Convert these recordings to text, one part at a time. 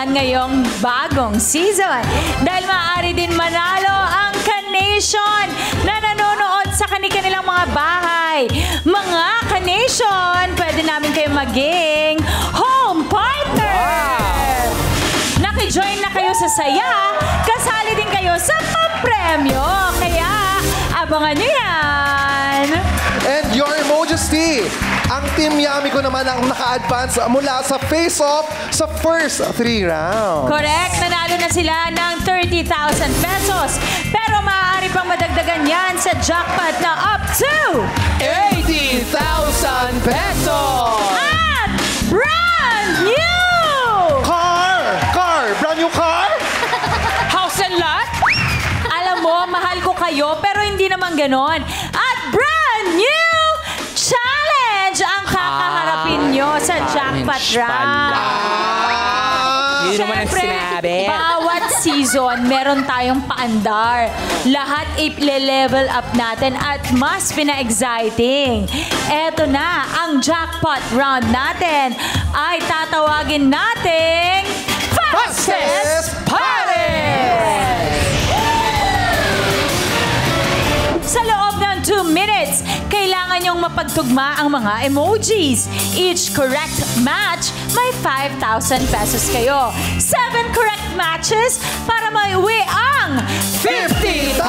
naman ngayong bagong season. Dahil maaari din manalo ang Ka-Nation na nanonood sa kanilang mga bahay. Mga Ka-Nation, pwede namin kayo maging home partner. Wow. Nakijoin na kayo sa saya, kasali din kayo sa papremyo. Kaya, abangan nyo yan. And your Emoji, ang Team Yummy ko naman ang naka-advance mula sa face-off sa first 3 rounds. Correct. Nanalo na sila ng 30,000 pesos. Pero maaari pang madagdagan yan sa jackpot na up to 80,000 pesos! At brand new! Brand new car? House and lot? Alam mo, mahal ko kayo, pero hindi naman ganon. At brand new challenge ang kakaharapin nyo sa jackpot round. Hindi naman ang sinabi. Bawat season, meron tayong paandar. Lahat i-level up natin at mas pina-exciting. Eto na, ang jackpot round natin ay tatawagin nating Fastest Pares! Sa loob ng 2 minutes, kailangan nyong mapagtugma ang mga emojis. Each correct match, may 5,000 pesos kayo. 7 correct matches para maiuwi ang 50,000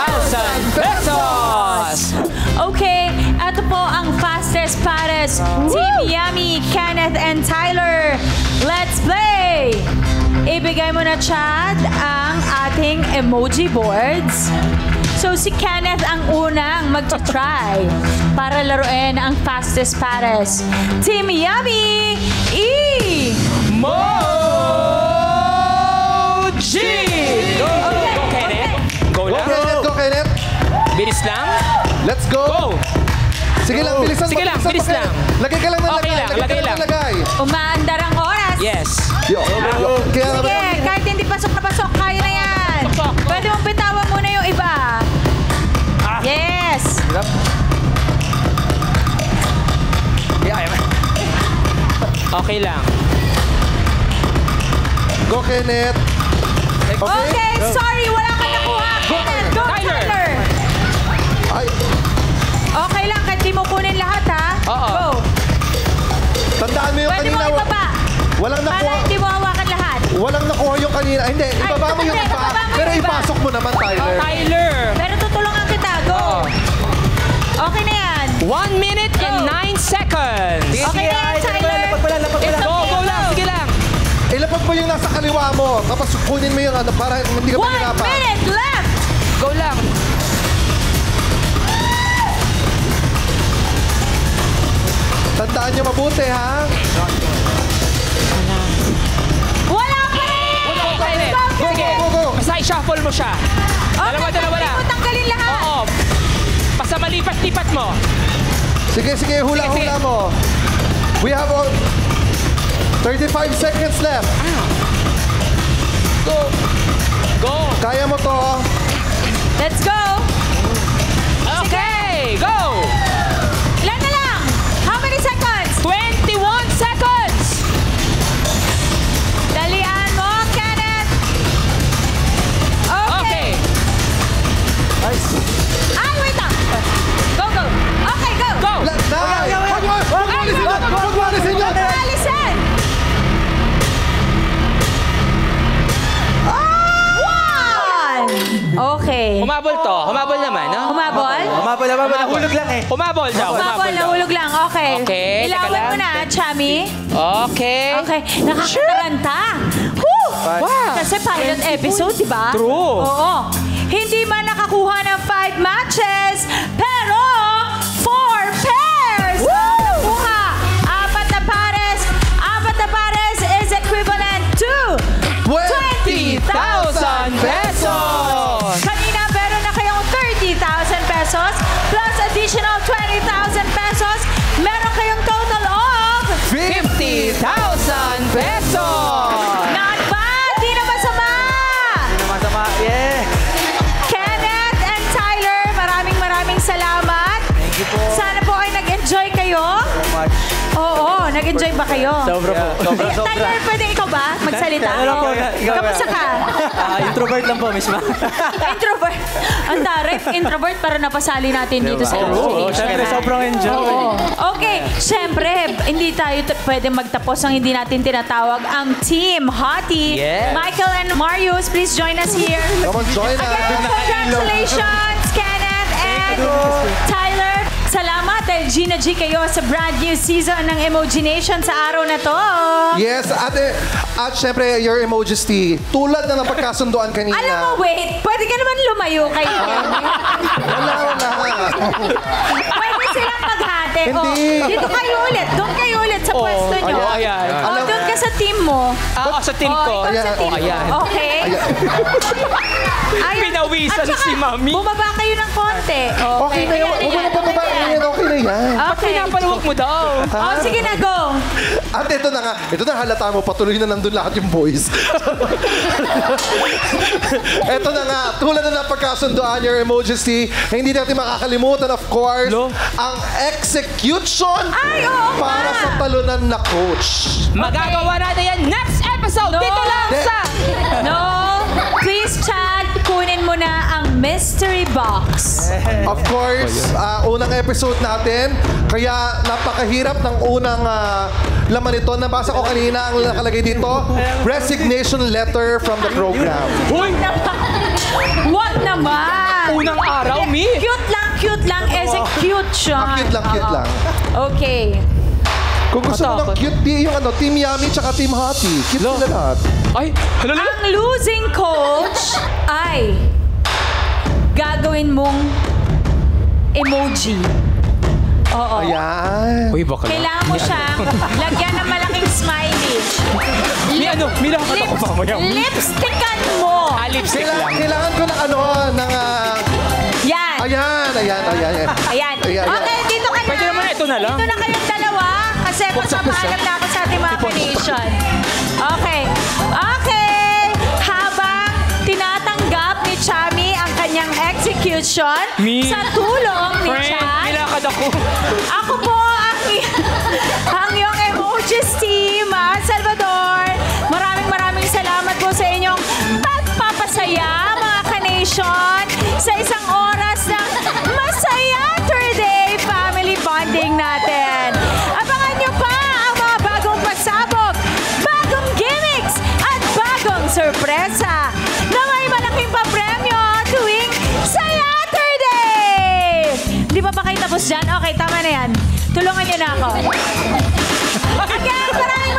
pesos! Okay, ito po ang Fastest Pares. Team Yummy, Kenneth and Tyler. Let's play! Ibigay mo na, Chad, ang ating emoji boards. So, si Kenneth ang unang mag-try para laruin ang Fastest Pares. Team Yummy, Emoji! Go, Kenneth. Go lang. Go, Kenneth. Bilis lang. Let's go. Go. Sige lang, bilisan. Sige lang, bilis lang. Lagay ka lang ng Okay lang, lagay lang. Umaandar ang oras. Yes. Sige, kahit hindi pasok na pasok, kaya na yan. Pwede mong bitawan muna yung iba. Yes. Okay lang. Go, Kenneth. Okay, sorry, wala ka nakuha. Kenneth, go, Tyler. Ay, Okay lang, kahit di mo kunin lahat, ha? Oo. Go. tandaan mo yung Pwede mo kanina. ibaba. Walang Para nakuha. hindi mo hawakan lahat. Walang nakuha yung kanina. Hindi, ibaba mo yung hindi, iba. ibaba mo Pero yung iba. ipasok mo naman, Tyler. Tyler. Pero tutulungan kita, go. Okay na yan. 1 minute and 9 seconds. Okay na yan, Tyler. Go, go lang. Sige lang. Ilapag mo yung nasa kaliwa mo. Tapos kunin mo yung ano para hindi ka 1 mahirapan. minute left. Go lang. Tandaan nyo mabuti, ha? Wala pa rin. Go, Kenneth. Go, Sige. go. Basta i-shuffle mo siya. Dalawa lang. Pwede mo tanggalin lahat. Oo. Basta malipat-lipat mo. Sige, hula-hula mo. We have 35 seconds left. Go. Go. Kaya mo to. Let's go. Okay. Go. Ilan na lang? How many seconds? 21 seconds. Dalian mo, Kenneth. Okay. Ay, wait lang. Go, go. Okay, go. Go. Huwag mo alisin yun. Alisin. Okay. Humabol to. Humabol naman, no? Humabol? Nahulog lang eh. Humabol daw. Humabol, nahulog lang. Okay. Okay, teka Ilawan lang. mo na, Chami. Okay. Okay. Nakakataranta. Woo! Wow. Kasi pilot episode, di ba? True. Oo. Hindi man nakakuha ng 5 matches, pero 4 pairs! Nakuha. 4 na pares. 4 na pares is equivalent to 20,000 pesos! Kanina, meron na kayong 30,000 pesos plus additional 20,000 pesos. Meron kayong total of 50,000 pesos! Not bad! Di na masama! Masama. Yeah. Kenneth and Tyler, maraming salamat. Thank you po. Sana po ay nag-enjoy kayo. So much. Oo, Nag-enjoy ba kayo? Sobra po. Sobra. Tyler, pwede ikaw ba magsalita? Ano po, ikaw Kamusta ka? Introvert lang po, Miss Ma. Introvert. Ang taray, introvert para napasali natin dito sa Oo, Imagination. syempre sobrang enjoy. Oo. Okay, syempre, hindi tayo pwede magtapos ang hindi natin tinatawag ang Team Hottie. Yes. Michael and Marius, please join us here. Come on, join us. Again, congratulations, Kenneth and Tyler. Salamat dahil Gina G kayo sa brand new season ng Emogination sa araw na to. Yes, at syempre, your emojis tea. Tulad na napagkasunduan kanina. Alam mo, wait, pwede ka naman lumayo kay Wala. Pwede silang maghati. Hindi. Dito kayo ulit. Doon kayo ulit sa pwesto nyo. ayan. Doon ka sa team mo. Sa team ko. Ikaw sa team mo. Ayan. Okay? Ayan. Pinawisan At saka, si Mami. Bumaba kayo ng konti. Okay na yun. Huwag mo na pababa. Okay na yan. Okay. Pinapaluwag mo daw. Oh, sige na, go. At ito na nga. Ito na halata mo. Patuloy na nandun lahat yung boys. Ito na nga. Tulad na napagkasunduan your emojis tea. Hindi natin makakalimutan, of course, ang execution Ay, oo para nga. sa talunan na coach. Magagawa natin yan next episode. No. Dito lang sa... No. Please, Chad, kunin mo na ang mystery box. Of course, unang episode natin. Kaya napakahirap ng unang laman ito. Nabasa ko kanina ang nakalagay dito. Resignation letter from the program. Hoy! Wag naman. Unang araw, Mi. Cute lang. Execution. Cute lang. Okay. Kung gusto mo ng cute tea, yung Team Yummy tsaka Team Hottie. Cute sila lahat. Ay, hala. Ang losing coach ay gagawin mong emoji. Oo. Ayan. Uy, baka Kailangan mo siyang lagyan ng malaking smiley. May lakad ako mamaya. Lipstickan mo. Lipstick lang. Kailangan ko ng ng... Yan. Ayan. Ayan. Okay, dito ka na. Pwede naman ito na lang. Dito na kayong dalawa kasi magpapaalam na ako sa ating mga nation. Okay. Habang tinatanggap ni Chami ang kanyang execution sa tulong ni Friend, Chad, may lakad ako. ako po ang iyong emojis team, Salvador. Maraming salamat po sa inyong pagpapasaya, mga ka-nation, sa isang oras ng Masaya Saturday family bonding natin. Abangan niyo pa ang mga bagong pasabog, bagong gimmicks, at bagong sorpresa na may malaking papremyo tuwing Saturday! Di ba kayo tapos dyan? Okay, tama na yan. Tulungan niyo na ako. Again, maraming